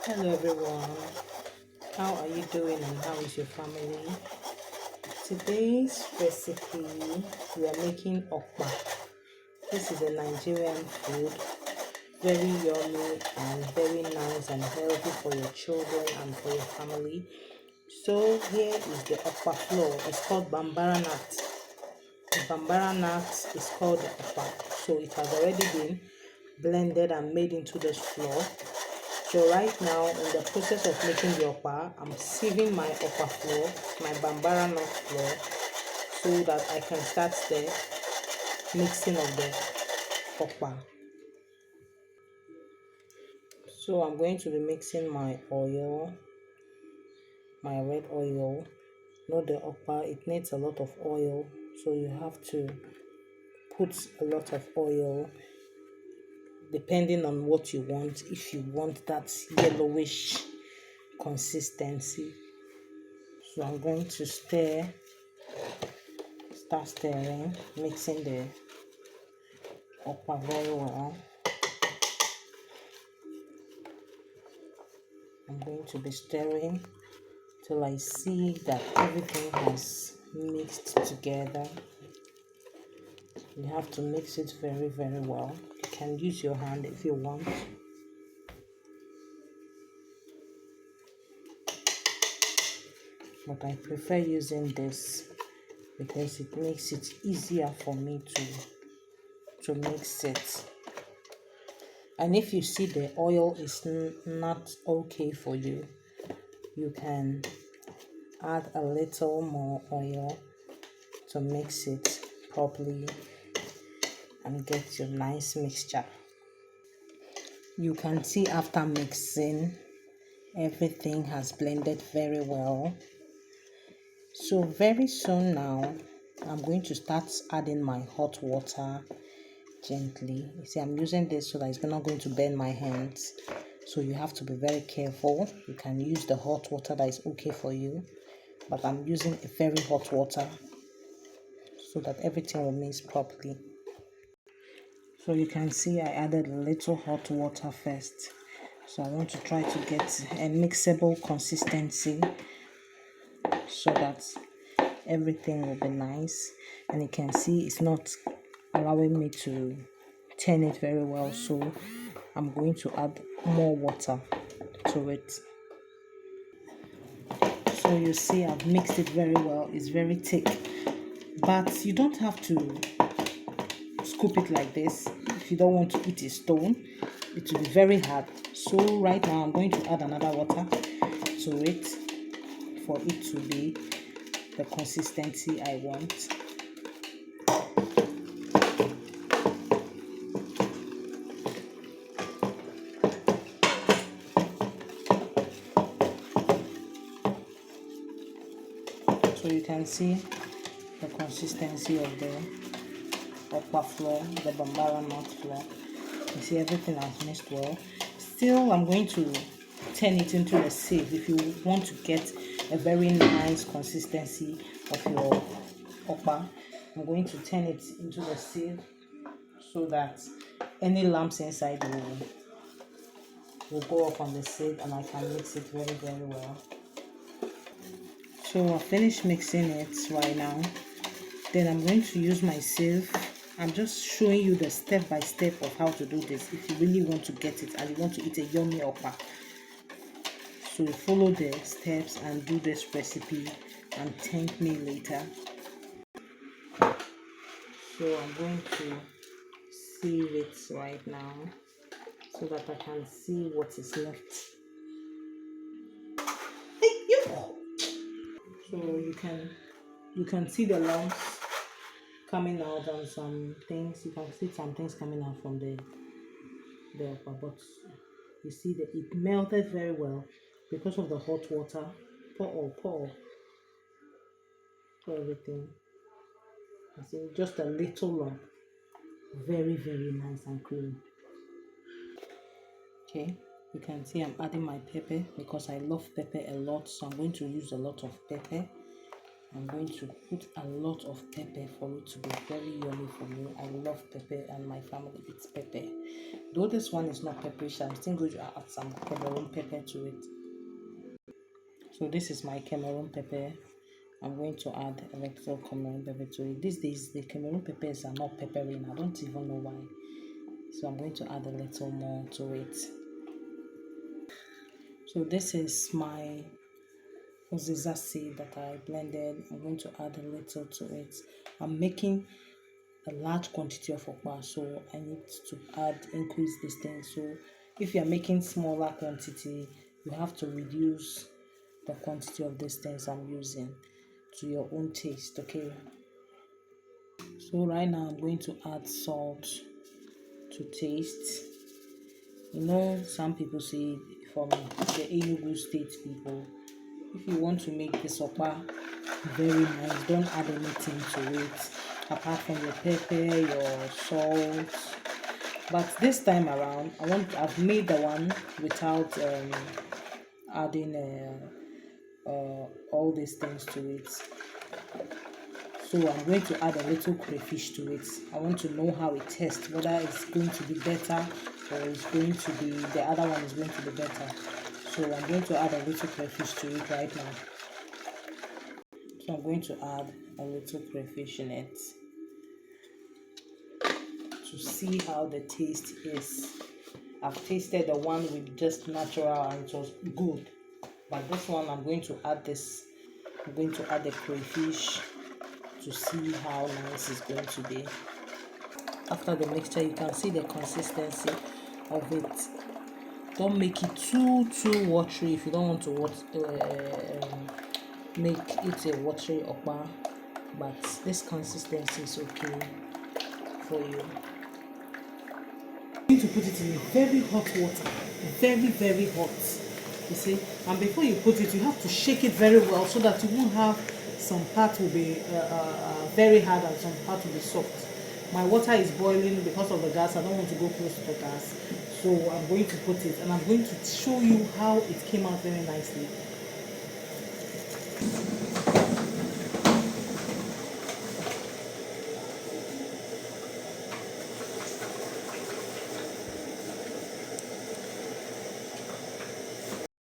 Hello everyone, how are you doing and how is your family? Today's recipe, we are making okpa. This is a Nigerian food, very yummy and very nice and healthy for your children and for your family. So here is the okpa flour. It's called bambara nut. The bambara nut is called the okpa. So it has already been blended and made into this flour. So right now, in the process of making the okpa, I'm sieving my okpa flour, my bambara nut flour, so that I can start the mixing of the okpa. So I'm going to be mixing my oil, my red oil. Not the okpa, it needs a lot of oil, so you have to put a lot of oil depending on what you want. If you want that yellowish consistency, so I'm going to start stirring, mixing the okpa very well. I'm going to be stirring till I see that everything has mixed together. You have to mix it very well. You can use your hand if you want. But I prefer using this because it makes it easier for me to mix it. And if you see the oil is not okay for you, you can add a little more oil to mix it properly and get your nice mixture. You can see after mixing, everything has blended very well. So very soon now, I'm going to start adding my hot water gently. You see, I'm using this so that it's not going to burn my hands. So you have to be very careful. You can use the hot water that is okay for you, but I'm using a very hot water so that everything will mix properly. So you can see I added a little hot water first. So I want to try to get a mixable consistency so that everything will be nice. And you can see it's not allowing me to turn it very well. So I'm going to add more water to it. So you see I've mixed it very well. It's very thick. But you don't have to scoop it like this if you don't want to eat a stone. It will be very hard. So right now I'm going to add another water to it for it to be the consistency I want. So you can see the consistency of the okpa flour, the bambara nut flour. You see everything has mixed well. Still, I'm going to turn it into a sieve if you want to get a very nice consistency of your okpa. I'm going to turn it into the sieve so that any lumps inside will go off on the sieve and I can mix it very well. So I've finished mixing it right now. Then I'm going to use my sieve. I'm just showing you the step by step of how to do this if you really want to get it and you want to eat a yummy okpa. So follow the steps and do this recipe and thank me later. So I'm going to sieve it right now so that I can see what is left. So you can see the lumps coming out and some things. You can see some things coming out from the okpa, but you see that it melted very well because of the hot water. Pour everything. I see just a little lump. Very nice and creamy. Okay, you can see I'm adding my pepper because I love pepper a lot, so I'm going to use a lot of pepper. I'm going to put a lot of pepper for it to be very yummy for me. I love pepper and my family eats pepper Though this one is not pepperish, I'm still going to add some Cameroon pepper to it. So this is my Cameroon pepper. I'm going to add a little Cameroon pepper to it. These days, the Cameroon peppers are not peppering. I don't even know why. So I'm going to add a little more to it. So this is my uziza seed that I blended. I'm going to add a little to it. I'm making a large quantity of okpa, so I need to increase this thing. So if you are making smaller quantity, you have to reduce the quantity of these things I'm using to your own taste. Okay, so right now I'm going to add salt to taste. You know, some people say, from the Enugu state people, if you want to make this okpa very nice, don't add anything to it apart from your pepper, your salt. But this time around, I've made the one without adding all these things to it. So I'm going to add a little crayfish to it. I want to know how it tastes, whether it's going to be better or it's going to be, the other one is going to be better. So I'm going to add a little crayfish to it right now. So I'm going to add a little crayfish in it to see how the taste is. I've tasted the one with just natural and it was good. But this one, I'm going to add this. I'm going to add the crayfish to see how nice it's going to be. After the mixture, you can see the consistency of it. Don't make it too watery if you don't want to make it a watery okpa, but this consistency is okay for you. You need to put it in very hot water, very hot, you see, and before you put it, you have to shake it very well so that you won't have some part will be very hard and some part will be soft. My water is boiling because of the gas. I don't want to go close to the gas, so I'm going to put it and I'm going to show you how it came out very nicely.